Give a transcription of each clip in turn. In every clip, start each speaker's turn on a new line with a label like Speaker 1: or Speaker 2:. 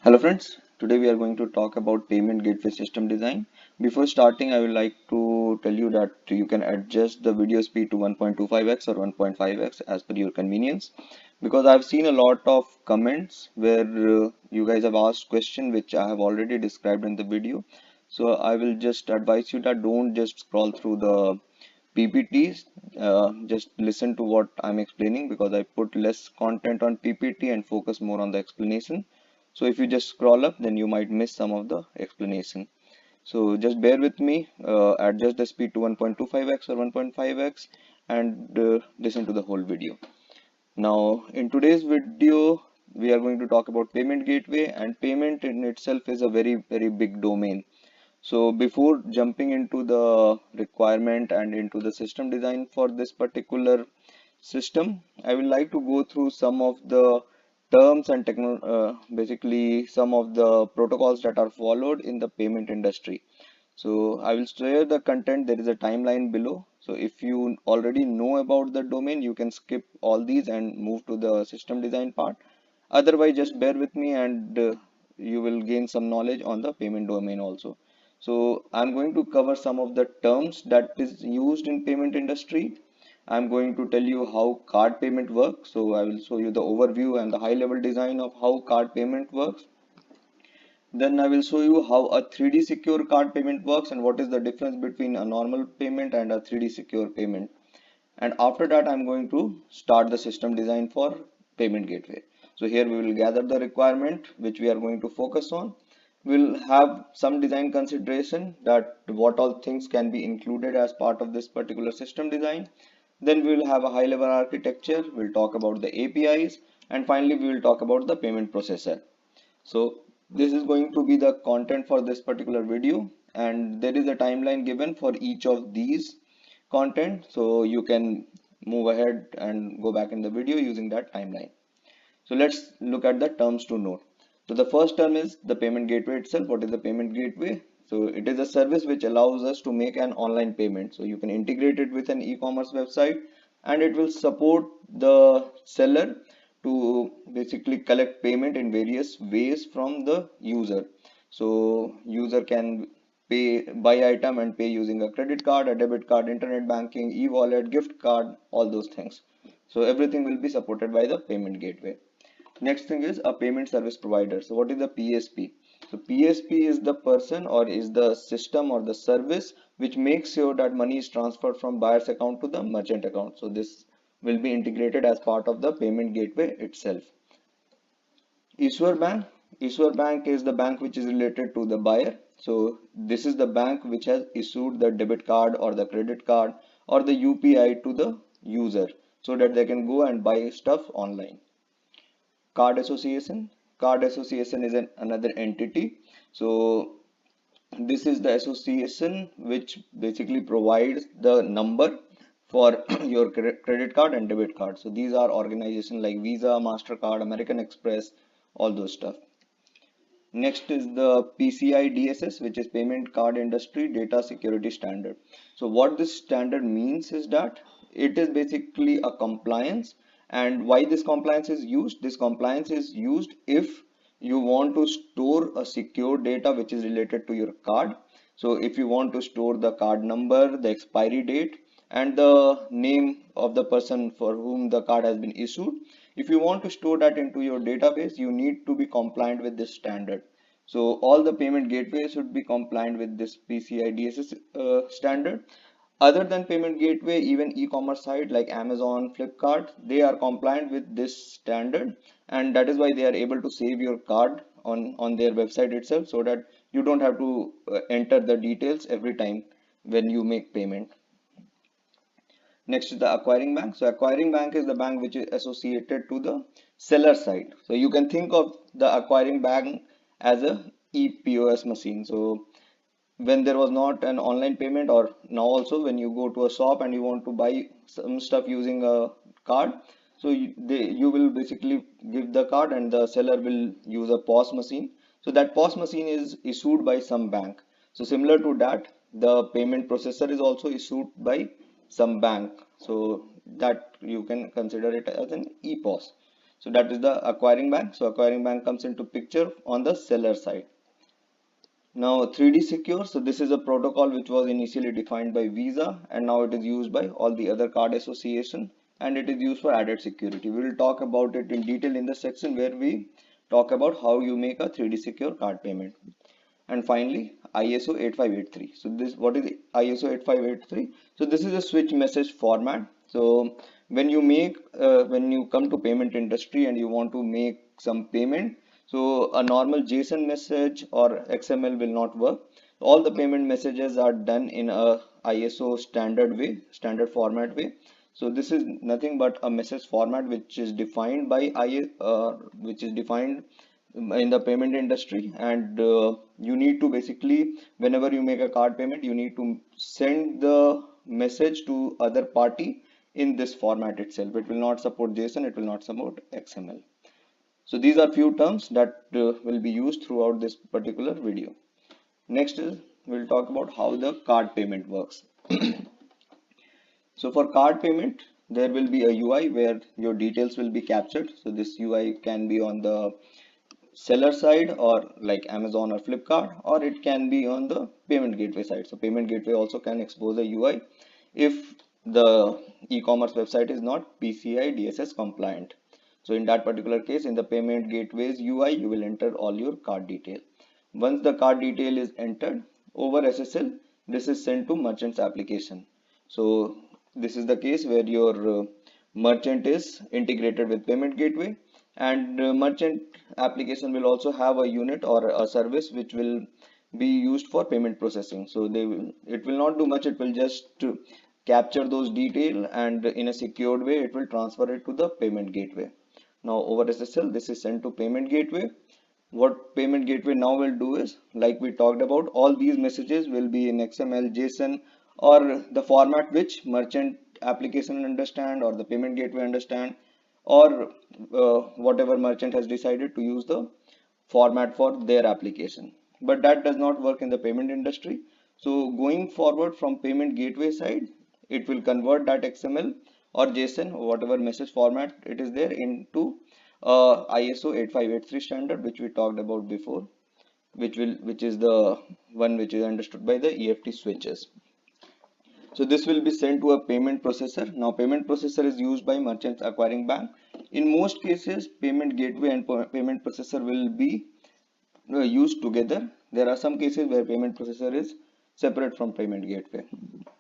Speaker 1: Hello friends, today we are going to talk about payment gateway system design. Before starting, I would like to tell you that you can adjust the video speed to 1.25x or 1.5x as per your convenience, because I've seen a lot of comments where you guys have asked questions which I have already described in the video. So I will just advise you that don't just scroll through the PPTs, just listen to what I'm explaining, because I put less content on PPT and focus more on the explanation. So if you just scroll up, then you might miss some of the explanation. So just bear with me, adjust the speed to 1.25x or 1.5x and listen to the whole video. Now, in today's video, we are going to talk about payment gateway, and payment in itself is a very big domain. So before jumping into the requirement and into the system design for this particular system, I would like to go through some of the terms and basically some of the protocols that are followed in the payment industry. So I will share the content. There is a timeline below. So if you already know about the domain, you can skip all these and move to the system design part. Otherwise, just bear with me and you will gain some knowledge on the payment domain also. So I'm going to cover some of the terms that is used in payment industry. I'm going to tell you how card payment works. So I will show you the overview and the high level design of how card payment works. Then I will show you how a 3D secure card payment works and what is the difference between a normal payment and a 3D secure payment. And after that, I'm going to start the system design for payment gateway. So here we will gather the requirement which we are going to focus on. We'll have some design consideration, that what all things can be included as part of this particular system design. Then we will have a high level architecture. We'll talk about the APIs, and finally we will talk about the payment processor. So this is going to be the content for this particular video, and there is a timeline given for each of these content, so you can move ahead and go back in the video using that timeline. So let's look at the terms to note. So the first term is the payment gateway itself. What is the payment gateway? So it is a service which allows us to make an online payment. So you can integrate it with an e-commerce website, and it will support the seller to basically collect payment in various ways from the user. So user can buy item and pay using a credit card, a debit card, internet banking, e-wallet, gift card, all those things. So everything will be supported by the payment gateway. Next thing is a payment service provider. So what is the PSP? So PSP is the person, or is the system or the service which makes sure that money is transferred from buyer's account to the merchant account. So this will be integrated as part of the payment gateway itself. Issuer bank. Issuer bank is the bank which is related to the buyer. So this is the bank which has issued the debit card or the credit card or the UPI to the user, so that they can go and buy stuff online. Card association. Card association is another entity. So this is the association which basically provides the number for your credit card and debit card. So these are organizations like Visa, MasterCard, American Express, all those stuff. Next is the PCI DSS, which is Payment Card Industry Data Security Standard. So what this standard means is that it is basically a compliance. And why this compliance is used? This compliance is used if you want to store a secure data which is related to your card. So if you want to store the card number, the expiry date, and the name of the person for whom the card has been issued, if you want to store that into your database, you need to be compliant with this standard. So all the payment gateways should be compliant with this PCI DSS standard. Other than payment gateway, even e-commerce site like Amazon, Flipkart, they are compliant with this standard, and that is why they are able to save your card on their website itself, so that you don't have to enter the details every time when you make payment. Next is the acquiring bank. So acquiring bank is the bank which is associated to the seller side. So you can think of the acquiring bank as a ePOS machine. So when there was not an online payment, or now also when you go to a shop and you want to buy some stuff using a card, so you will basically give the card and the seller will use a POS machine. So that POS machine is issued by some bank. So similar to that, the payment processor is also issued by some bank, so that you can consider it as an ePOS. So that is the acquiring bank. So acquiring bank comes into picture on the seller side. Now 3D Secure, so this is a protocol which was initially defined by Visa and now it is used by all the other card association and it is used for added security. We will talk about it in detail in the section where we talk about how you make a 3D Secure card payment. And finally ISO 8583. So this, what is ISO 8583? So this is a switch message format. So when you come to payment industry and you want to make some payment, so a normal JSON message or XML will not work. All the payment messages are done in a ISO standard way, standard format way. So this is nothing but a message format which is defined by which is defined in the payment industry, and you need to basically, whenever you make a card payment, you need to send the message to other party in this format itself. It will not support JSON, it will not support XML. So these are few terms that will be used throughout this particular video. Next is we'll talk about how the card payment works. So for card payment, there will be a UI where your details will be captured. So this UI can be on the seller side or like Amazon or Flipkart, or it can be on the payment gateway side. So payment gateway also can expose a UI if the e-commerce website is not PCI DSS compliant. So in that particular case, in the payment gateway's UI, you will enter all your card detail. Once the card detail is entered over SSL, this is sent to merchant's application. So this is the case where your merchant is integrated with payment gateway, and merchant application will also have a unit or a service which will be used for payment processing. So it will not do much, it will just capture those detail and in a secured way it will transfer it to the payment gateway. Now over SSL this is sent to payment gateway. What payment gateway now will do is, like we talked about, all these messages will be in XML, JSON, or the format which merchant application understand or the payment gateway understand, or whatever merchant has decided to use the format for their application. But that does not work in the payment industry. So going forward from payment gateway side, it will convert that XML or JSON or whatever message format it is there into ISO 8583 standard, which we talked about before, which is the one which is understood by the EFT switches. So this will be sent to a payment processor. Now payment processor is used by merchants acquiring bank. In most cases, payment gateway and payment processor will be used together. There are some cases where payment processor is separate from payment gateway.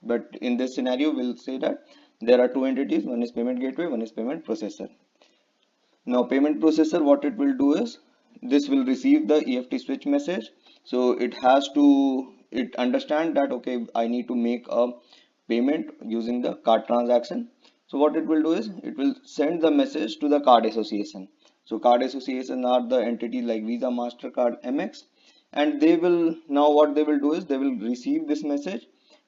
Speaker 1: But in this scenario, we'll say that there are two entities. One is payment gateway, one is payment processor. Now payment processor, what it will do is, this will receive the EFT switch message. So it understand that, okay, I need to make a payment using the card transaction. So what it will do is, it will send the message to the card association. So card association are the entities like Visa, MasterCard, MX, and they will, now what they will do is, they will receive this message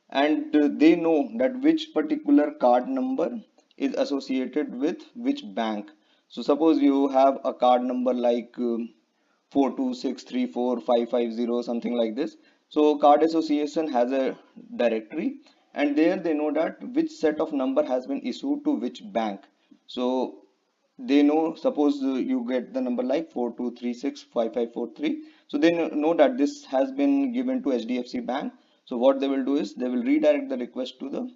Speaker 1: and they know that which particular card number is associated with which bank. So suppose you have a card number like 426345550, something like this. So card association has a directory and there they know that which set of number has been issued to which bank. So they know, suppose you get the number like 42365543. So they know that this has been given to HDFC Bank. So what they will do is, they will redirect the request to the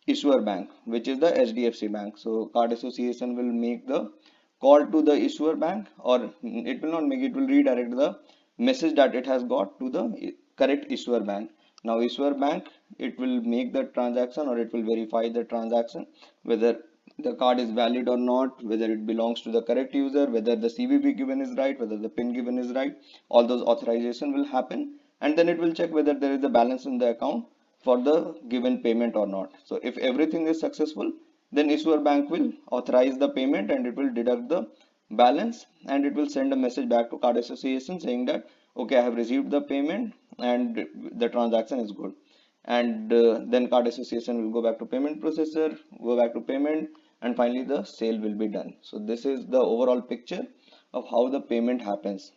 Speaker 1: issuer bank, which is the HDFC Bank. So card association will make the call to the issuer bank, or it will not make, it will redirect the message that it has got to the correct issuer bank. Now issuer bank, it will make the transaction or it will verify the transaction, whether the card is valid or not, whether it belongs to the correct user, whether the CVV given is right, whether the PIN given is right. All those authorization will happen, and then it will check whether there is a balance in the account for the given payment or not. So if everything is successful, then issuer bank will authorize the payment and it will deduct the balance and it will send a message back to card association saying that, okay, I have received the payment and the transaction is good. And then card association will go back to payment processor, go back to payment, and finally the sale will be done. So this is the overall picture of how the payment happens.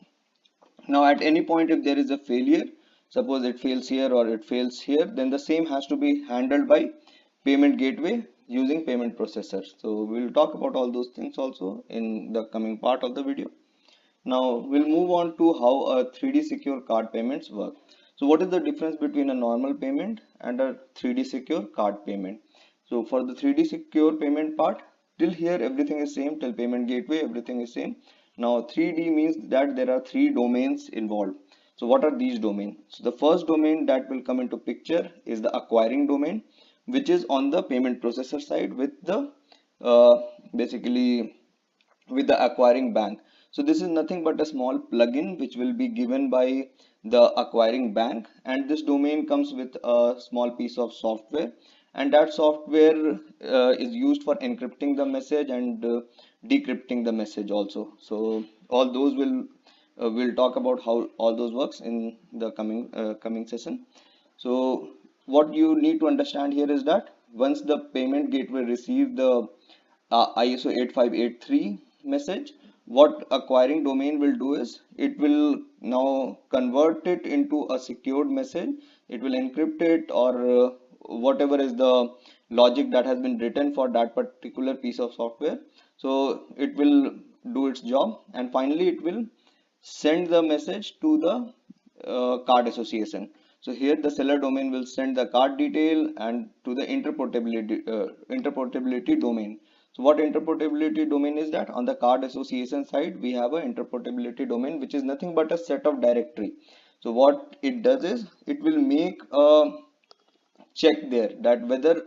Speaker 1: Now at any point, if there is a failure, suppose it fails here or it fails here, then the same has to be handled by payment gateway using payment processors. So we'll talk about all those things also in the coming part of the video. Now we'll move on to how a 3D secure card payments work. So what is the difference between a normal payment and a 3D secure card payment? So for the 3D secure payment part, till here everything is same, till payment gateway everything is same. Now 3D means that there are three domains involved. So what are these domains? So the first domain that will come into picture is the acquiring domain, which is on the payment processor side with the uh, basically with the acquiring bank. So this is nothing but a small plugin which will be given by the acquiring bank, and this domain comes with a small piece of software, and that software is used for encrypting the message and decrypting the message also. So all those we'll talk about how all those works in the coming session. So what you need to understand here is that once the payment gateway receives the ISO 8583 message, what acquiring domain will do is it will now convert it into a secured message. It will encrypt it, or whatever is the logic that has been written for that particular piece of software. So it will do its job, and finally it will send the message to the card association. So here the seller domain will send the card detail and to the interportability domain. So what interportability domain is that? On the card association side, we have a interportability domain, which is nothing but a set of directory. So what it does is it will make a check there that whether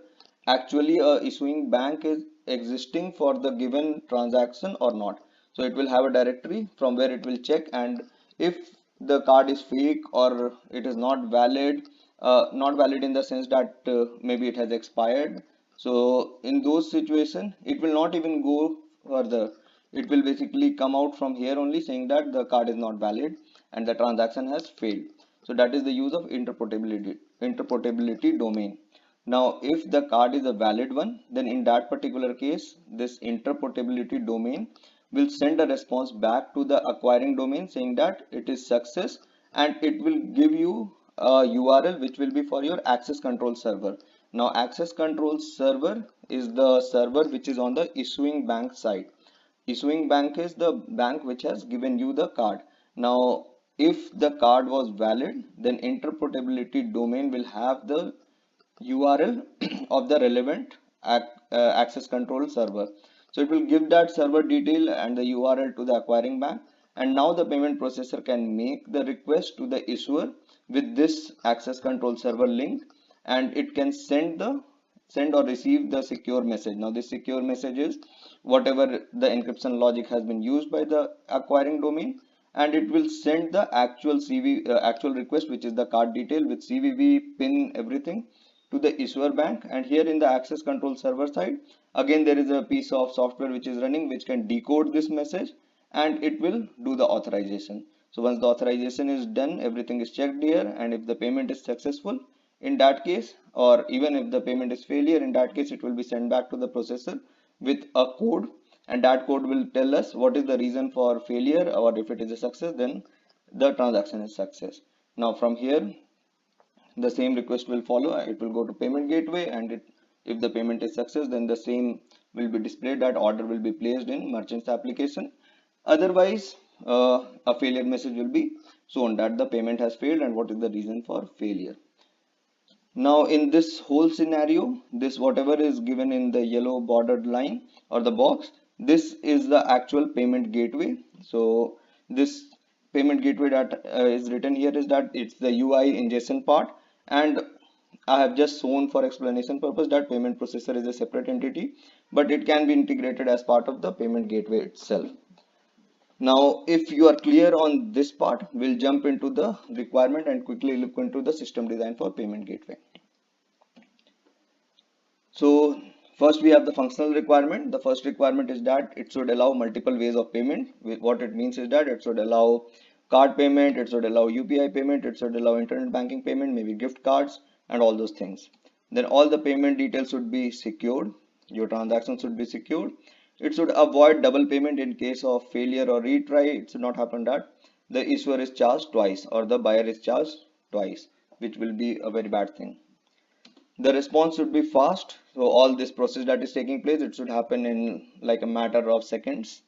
Speaker 1: actually a issuing bank is existing for the given transaction or not. So it will have a directory from where it will check, and if the card is fake or it is not valid, not valid in the sense that maybe it has expired, so in those situations it will not even go further. It will basically come out from here only saying that the card is not valid and the transaction has failed. So that is the use of interportability domain. Now if the card is a valid one, then in that particular case this interportability domain will send a response back to the acquiring domain saying that it is success, and it will give you a URL which will be for your access control server. Now access control server is the server which is on the issuing bank side. Issuing bank is the bank which has given you the card. Now if the card was valid, then interportability domain will have the URL of the relevant access control server. So it will give that server detail and the URL to the acquiring bank, and now the payment processor can make the request to the issuer with this access control server link, and it can send or receive the secure message. Now this secure message is whatever the encryption logic has been used by the acquiring domain, and it will send the actual request, which is the card detail with CVV, PIN, everything, to the issuer bank. And here in the access control server side, again there is a piece of software which is running which can decode this message, and it will do the authorization. So once the authorization is done, everything is checked here, and if the payment is successful in that case, or even if the payment is failure, in that case it will be sent back to the processor with a code, and that code will tell us what is the reason for failure, or if it is a success, then the transaction is success. Now from here the same request will follow. It will go to payment gateway, and if the payment is success, then the same will be displayed, that order will be placed in merchant's application. Otherwise a failure message will be shown that the payment has failed and what is the reason for failure. Now in this whole scenario, this whatever is given in the yellow bordered line or the box, this is the actual payment gateway. So this payment gateway that is written here is that it's the UI ingestion part, and I have just shown for explanation purpose that payment processor is a separate entity, but it can be integrated as part of the payment gateway itself. Now if you are clear on this part, we'll jump into the requirement and quickly look into the system design for payment gateway. So first we have the functional requirement. The first requirement is that it should allow multiple ways of payment. What it means is that it should allow card payment, it should allow UPI payment, it should allow internet banking payment, maybe gift cards and all those things. Then all the payment details should be secured. Your transactions should be secured. It should avoid double payment in case of failure or retry. It should not happen that the issuer is charged twice or the buyer is charged twice, which will be a very bad thing. The response should be fast. So all this process that is taking place, it should happen in like a matter of seconds.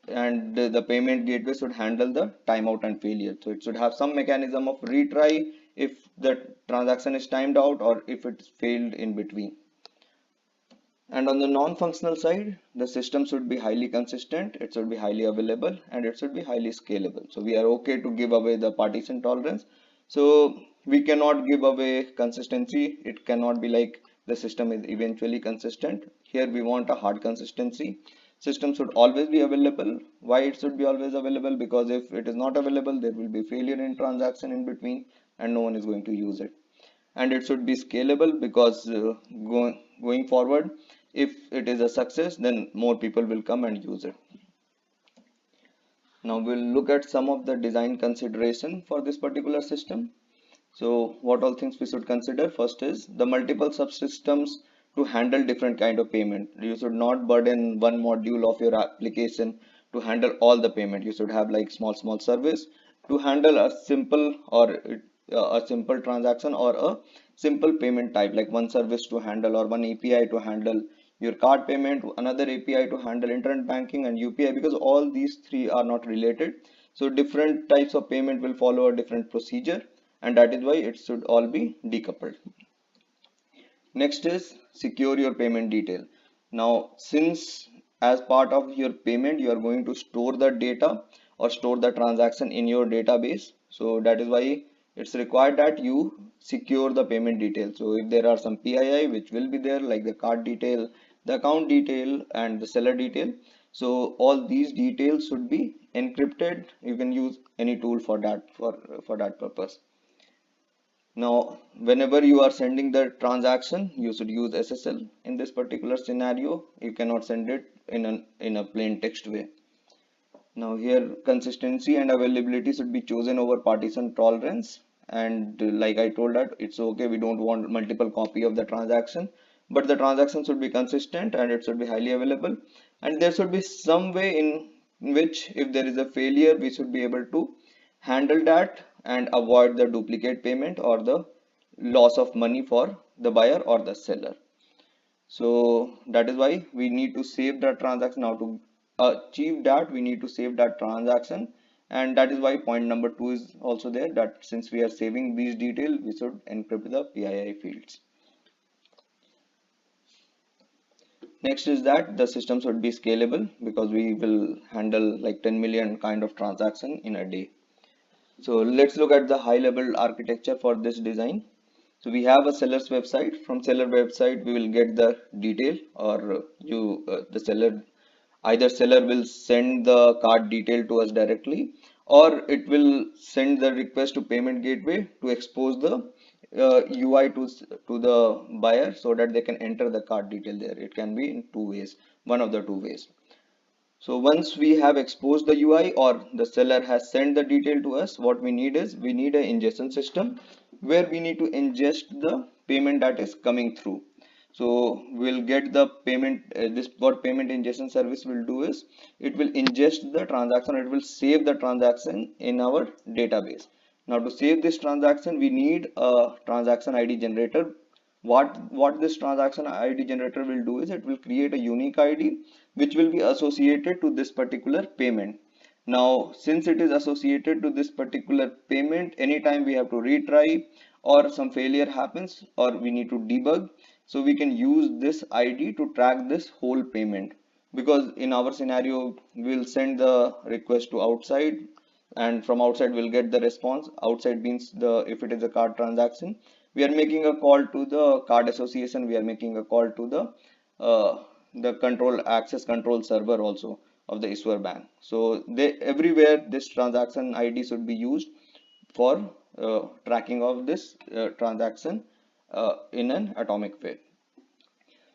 Speaker 1: And the payment gateway should handle the timeout and failure. So it should have some mechanism of retry if the transaction is timed out or if it's failed in between. And on the non-functional side, the system should be highly consistent, it should be highly available, and it should be highly scalable. So we are okay to give away the partition tolerance. So we cannot give away consistency. It cannot be like the system is eventually consistent. Here we want a hard consistency. System should always be available. Why it should be always available? Because if it is not available, there will be failure in transaction in between and no one is going to use it. And it should be scalable because going forward, if it is a success, then more people will come and use it. Now we'll look at some of the design consideration for this particular system. So what all things we should consider? First is the multiple subsystems to handle different kind of payment. You should not burden one module of your application to handle all the payment. You should have like small service to handle a simple or a simple transaction or a simple payment type, like one service to handle or one API to handle your card payment, another API to handle internet banking and UPI, because all these three are not related. So different types of payment will follow a different procedure, and that is why it should all be decoupled. Next is secure your payment detail. Now, since as part of your payment, you are going to store the data or store the transaction in your database. So that is why it's required that you secure the payment detail. So if there are some PII which will be there, like the card detail, the account detail and the seller detail. So all these details should be encrypted. You can use any tool for that purpose. Now, whenever you are sending the transaction, you should use SSL. In this particular scenario, you cannot send it in a plain text way. Now here, consistency and availability should be chosen over partition tolerance. And like I told that, it's okay, we don't want multiple copy of the transaction, but the transaction should be consistent and it should be highly available. And there should be some way in which if there is a failure, we should be able to handle that and avoid the duplicate payment or the loss of money for the buyer or the seller. So that is why we need to save the transaction. Now to achieve that, we need to save that transaction, and that is why point number 2 is also there, that since we are saving these details, we should encrypt the PII fields. Next is that the system should be scalable, because we will handle like 10 million kind of transaction in a day. So let's look at the high level architecture for this design. So we have a seller's website. From seller website, we will get the detail, or the seller, either seller will send the card detail to us directly, or it will send the request to payment gateway to expose the UI to the buyer so that they can enter the card detail there. It can be in two ways, one of the two ways. So once we have exposed the UI or the seller has sent the detail to us, what we need is we need an ingestion system where we need to ingest the payment that is coming through. So we'll get the payment. What payment ingestion service will do is it will ingest the transaction. It will save the transaction in our database. Now to save this transaction, we need a transaction ID generator. What this transaction ID generator will do is it will create a unique ID which will be associated to this particular payment. Now since it is associated to this particular payment, anytime we have to retry or some failure happens or we need to debug, so we can use this ID to track this whole payment, because in our scenario we'll send the request to outside and from outside we'll get the response. Outside means if it is a card transaction, we are making a call to the card association, we are making a call to the control access control server also of the issuer bank. So everywhere this transaction ID should be used for tracking of this transaction in an atomic way.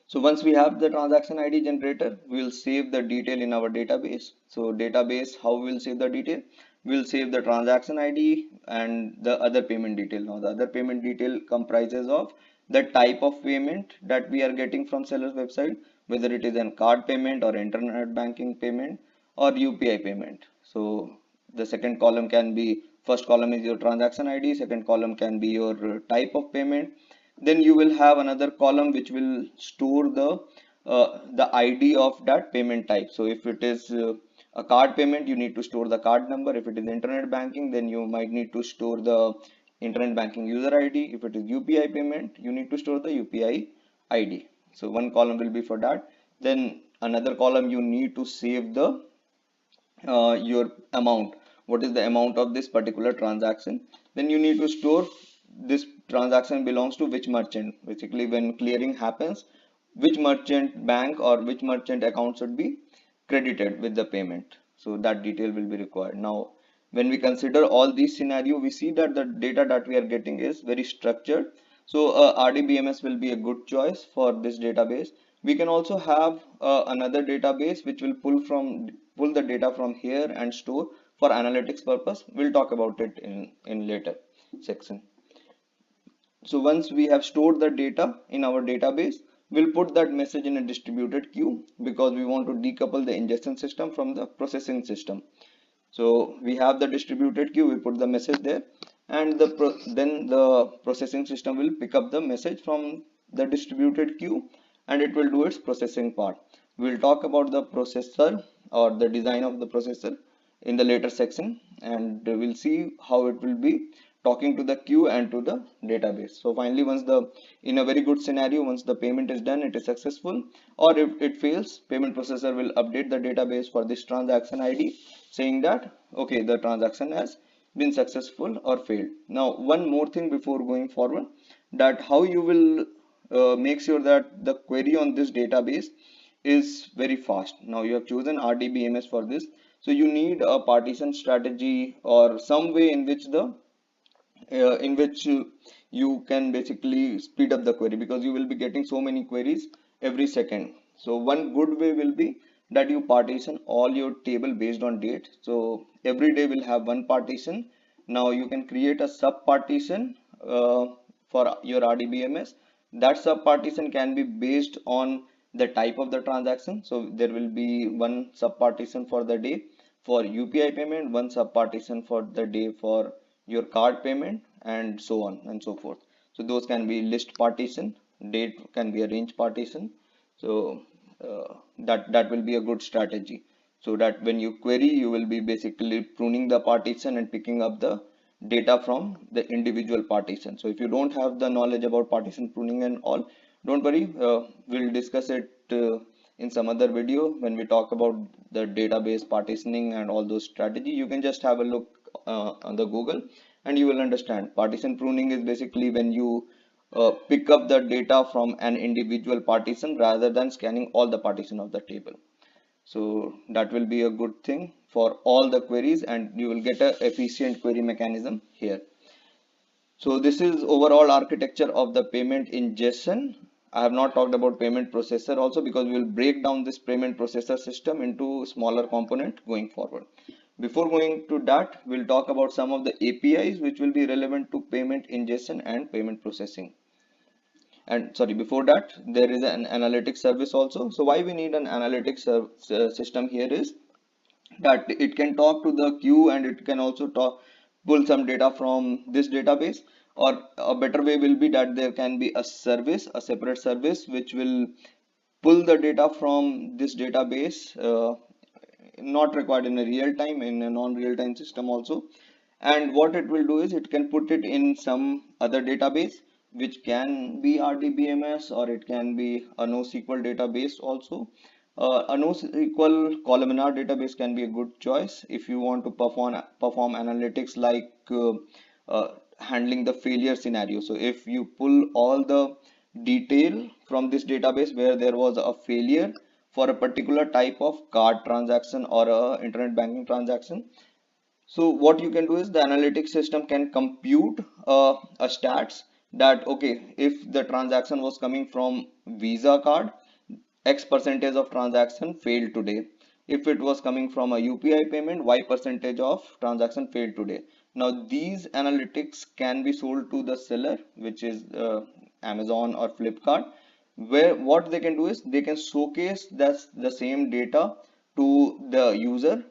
Speaker 1: So once we have the transaction ID generator, we will save the detail in our database. So database, how we will save the detail? We will save the transaction ID and the other payment detail. Now the other payment detail comprises of the type of payment that we are getting from seller's website, whether it is a card payment or internet banking payment or UPI payment. So the second column can be, first column is your transaction ID, second column can be your type of payment, Then you will have another column which will store the ID of that payment type. So if it is a card payment, you need to store the card number. If it is internet banking, then you might need to store the internet banking user ID. If it is UPI payment, you need to store the UPI ID. So one column will be for that. Then another column you need to save the your amount. What is the amount of this particular transaction? Then you need to store this transaction belongs to which merchant. Basically, when clearing happens, which merchant bank or which merchant account should be credited with the payment. So that detail will be required. Now, when we consider all these scenario, we see that the data that we are getting is very structured. So RDBMS will be a good choice for this database. We can also have another database which will pull the data from here and store for analytics purpose. We'll talk about it in later section. So once we have stored the data in our database, we'll put that message in a distributed queue because we want to decouple the ingestion system from the processing system. So we have the distributed queue, we put the message there, and then the processing system will pick up the message from the distributed queue and it will do its processing part. We'll talk about the processor or the design of the processor in the later section, and we'll see how it will be talking to the queue and to the database. So finally, in a very good scenario, once the payment is done, it is successful, or if it fails, payment processor will update the database for this transaction ID saying that okay, the transaction has been successful or failed. Now one more thing before going forward, that how you will make sure that the query on this database is very fast. Now you have chosen RDBMS for this, so you need a partition strategy or some way in which you can basically speed up the query, because you will be getting so many queries every second. So one good way will be that you partition all your table based on date. So every day will have one partition. Now you can create a sub partition for your RDBMS. That sub partition can be based on the type of the transaction. So there will be one sub partition for the day for UPI payment, one sub partition for the day for your card payment, and so on and so forth. So those can be list partition, date can be a range partition. So that will be a good strategy, so that when you query, you will be basically pruning the partition and picking up the data from the individual partition. So if you don't have the knowledge about partition pruning and all, don't worry, we'll discuss it in some other video when we talk about the database partitioning and all those strategy. You can just have a look on the Google and you will understand. Partition pruning is basically when you pick up the data from an individual partition rather than scanning all the partition of the table. So that will be a good thing for all the queries, and you will get a efficient query mechanism here. So this is overall architecture of the payment ingestion. I have not talked about payment processor also, because we will break down this payment processor system into smaller component going forward. Before going to that, we'll talk about some of the APIs which will be relevant to payment ingestion and payment processing. And sorry, before that, there is an analytics service also. So why we need an analytics system here is that it can talk to the queue and it can also pull some data from this database. Or a better way will be that there can be a service, a separate service which will pull the data from this database, not required in a real time, in a non-real time system also. And what it will do is it can put it in some other database, which can be RDBMS or it can be a NoSQL database also. A NoSQL columnar database can be a good choice if you want to perform analytics like handling the failure scenario. So if you pull all the detail from this database where there was a failure for a particular type of card transaction or a internet banking transaction, so what you can do is the analytics system can compute a stats that okay, if the transaction was coming from Visa card, X percentage of transaction failed today. If it was coming from a UPI payment, Y percentage of transaction failed today. Now these analytics can be sold to the seller, which is Amazon or Flipkart, where what they can do is they can showcase the same data to the user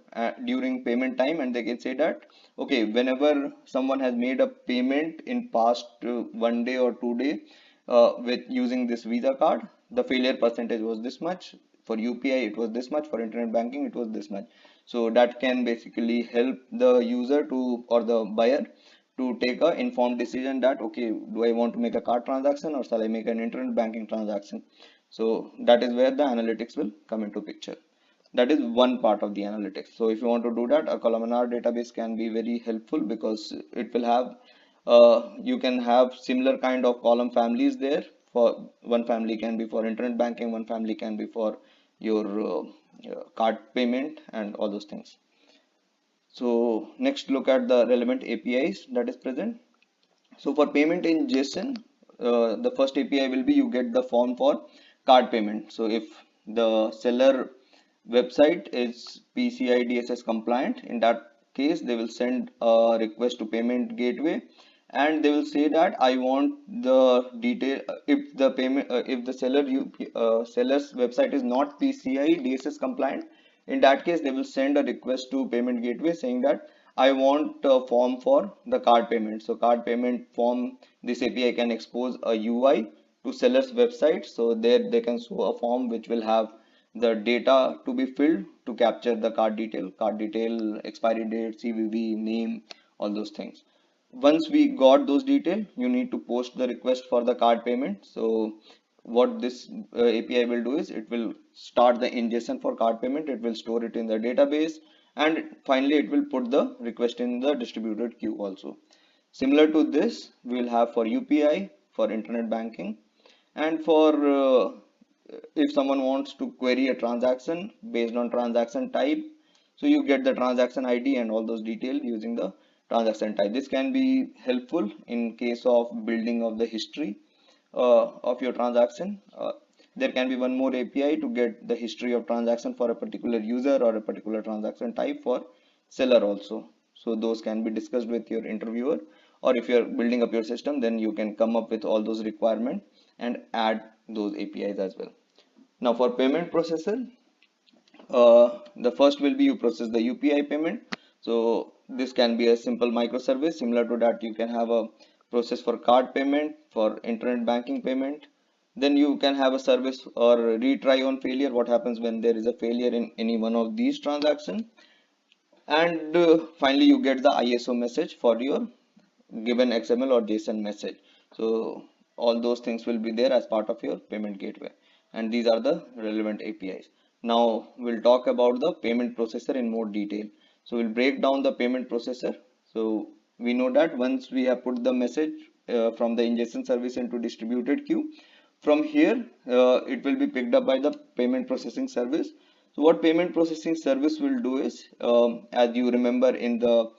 Speaker 1: during payment time, and they can say that okay, whenever someone has made a payment in past 1 day or 2 day, with using this Visa card, the failure percentage was this much. For UPI, it was this much. For internet banking, it was this much. So that can basically help the user to, or the buyer to take a informed decision that, okay, do I want to make a card transaction or shall I make an internet banking transaction? So that is where the analytics will come into picture. That is one part of the analytics. So if you want to do that, a columnar database can be very helpful because it will have you can have similar kind of column families there. For one family can be for internet banking, one family can be for your card payment and all those things. So next, look at the relevant APIs that is present. So for payment in JSON, the first API will be you get the form for card payment. So if the seller website is PCI DSS compliant, in that case they will send a request to payment gateway, and they will say that I want the detail. If the payment if the seller's website is not PCI DSS compliant, in that case they will send a request to payment gateway saying that I want a form for the card payment. So card payment form, this API can expose a UI to seller's website. So there they can show a form which will have the data to be filled to capture the card detail, expiry date, CVV, name, all those things. Once we got those details, you need to post the request for the card payment. So what this API will do is it will start the ingestion for card payment, it will store it in the database, and finally it will put the request in the distributed queue also. Similar to this, we will have for UPI, for internet banking, and for if someone wants to query a transaction based on transaction type, so you get the transaction ID and all those details using the transaction type. This can be helpful in case of building of the history of your transaction. There can be one more API to get the history of transaction for a particular user or a particular transaction type for seller also. So those can be discussed with your interviewer, or if you're building up your system, then you can come up with all those requirements and add those APIs as well. Now for payment processor, the first will be you process the UPI payment. So this can be a simple microservice. Similar to that, you can have a process for card payment, for internet banking payment. Then you can have a service or retry on failure. What happens when there is a failure in any one of these transactions? And finally, you get the ISO message for your given XML or JSON message. So all those things will be there as part of your payment gateway, and these are the relevant APIs. Now we'll talk about the payment processor in more detail. So we'll break down the payment processor. So we know that once we have put the message from the ingestion service into distributed queue, from here it will be picked up by the payment processing service. So what payment processing service will do is, as you remember in the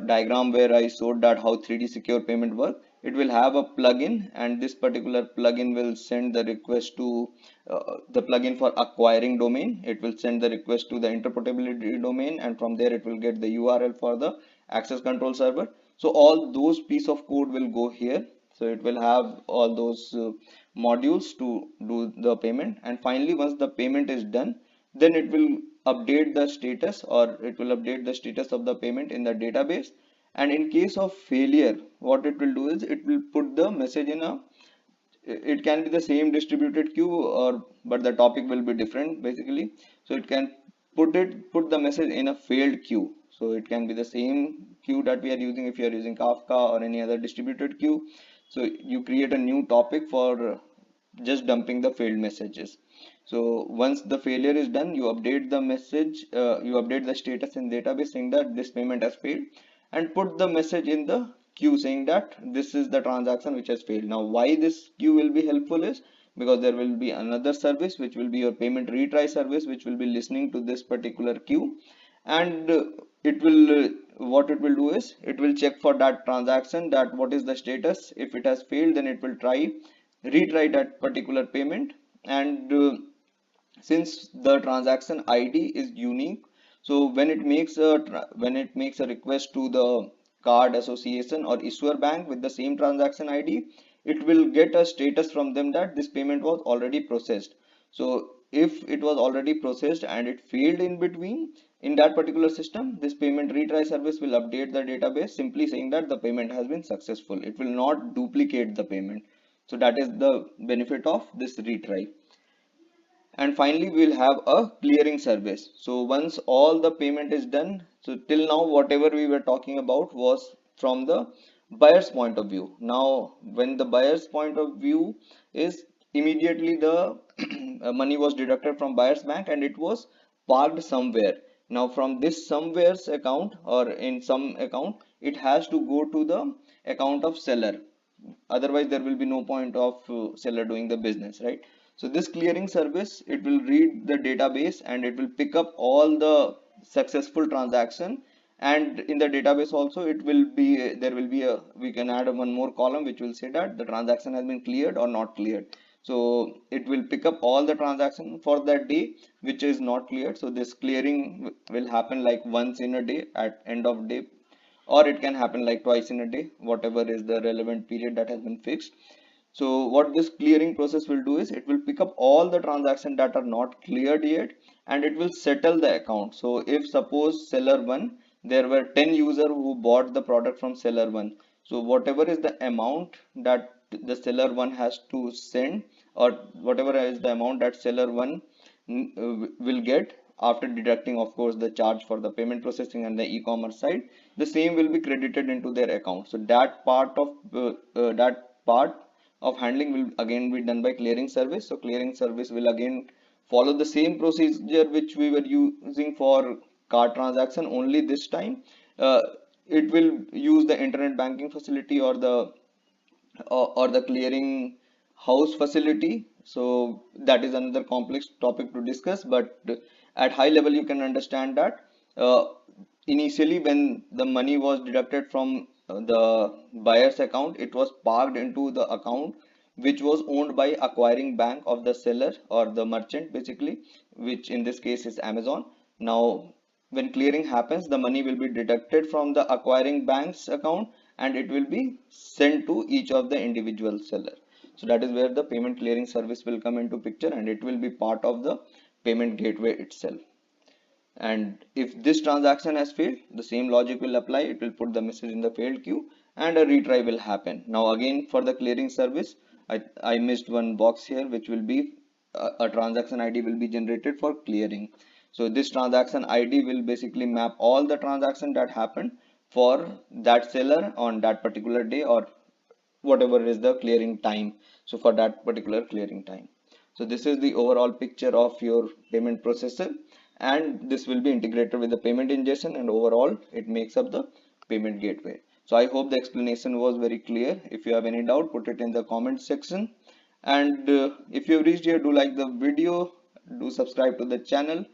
Speaker 1: diagram where I showed that how 3D secure payment work, it will have a plugin, and this particular plugin will send the request to the plugin for acquiring domain. It will send the request to the interpretability domain, and from there it will get the URL for the access control server. So all those piece of code will go here. So it will have all those modules to do the payment, and finally once the payment is done, then it will update the status, or it will update the status of the payment in the database. And in case of failure, what it will do is it will put the message in a, it can be the same distributed queue, or but the topic will be different basically. So it can put the message in a failed queue. So it can be the same queue that we are using if you are using Kafka or any other distributed queue. So you create a new topic for just dumping the failed messages. So once the failure is done, you update the message, you update the status in database saying that this payment has failed, and put the message in the queue saying that this is the transaction which has failed. Now why this queue will be helpful is because there will be another service which will be your payment retry service, which will be listening to this particular queue, and it will what it will do is it will check for that transaction, that what is the status. If it has failed, then it will retry that particular payment. And since the transaction ID is unique, so when it makes a request to the card association or issuer bank with the same transaction ID, it will get a status from them that this payment was already processed. So if it was already processed and it failed in between in that particular system, this payment retry service will update the database simply saying that the payment has been successful. It will not duplicate the payment. So that is the benefit of this retry. And finally, we'll have a clearing service. So once all the payment is done, so till now whatever we were talking about was from the buyer's point of view. Now when the buyer's point of view is, immediately the money was deducted from buyer's bank and it was parked somewhere. Now from this somewhere's account, or in some account, it has to go to the account of seller. Otherwise there will be no point of seller doing the business, right? So this clearing service, it will read the database and it will pick up all the successful transaction. And in the database also, it will be, there will be a, we can add one more column which will say that the transaction has been cleared or not cleared. So it will pick up all the transaction for that day which is not cleared. So this clearing will happen like once in a day at end of day, or it can happen like twice in a day, whatever is the relevant period that has been fixed. So what this clearing process will do is, it will pick up all the transactions that are not cleared yet and it will settle the account. So if suppose seller 1, there were 10 users who bought the product from seller 1. So whatever is the amount that the seller 1 has to send, or whatever is the amount that seller 1 will get after deducting of course the charge for the payment processing and the e-commerce side, the same will be credited into their account. So that part of handling will again be done by clearing service. So clearing service will again follow the same procedure which we were using for card transaction, only this time it will use the internet banking facility or the clearing house facility. So that is another complex topic to discuss, but at high level you can understand that uh, initially when the money was deducted from the buyer's account, it was parked into the account which was owned by acquiring bank of the seller or the merchant basically, which in this case is Amazon. Now when clearing happens, the money will be deducted from the acquiring bank's account and it will be sent to each of the individual seller. So that is where the payment clearing service will come into picture, and it will be part of the payment gateway itself. And if this transaction has failed, the same logic will apply. It will put the message in the failed queue and a retry will happen. Now again, for the clearing service, I missed one box here, which will be a transaction ID will be generated for clearing. So this transaction ID will basically map all the transaction that happened for that seller on that particular day, or whatever is the clearing time, so for that particular clearing time. So this is the overall picture of your payment processor, and this will be integrated with the payment ingestion, and overall it makes up the payment gateway. So I hope the explanation was very clear. If you have any doubt, put it in the comment section. And if you have reached here, do like the video, do subscribe to the channel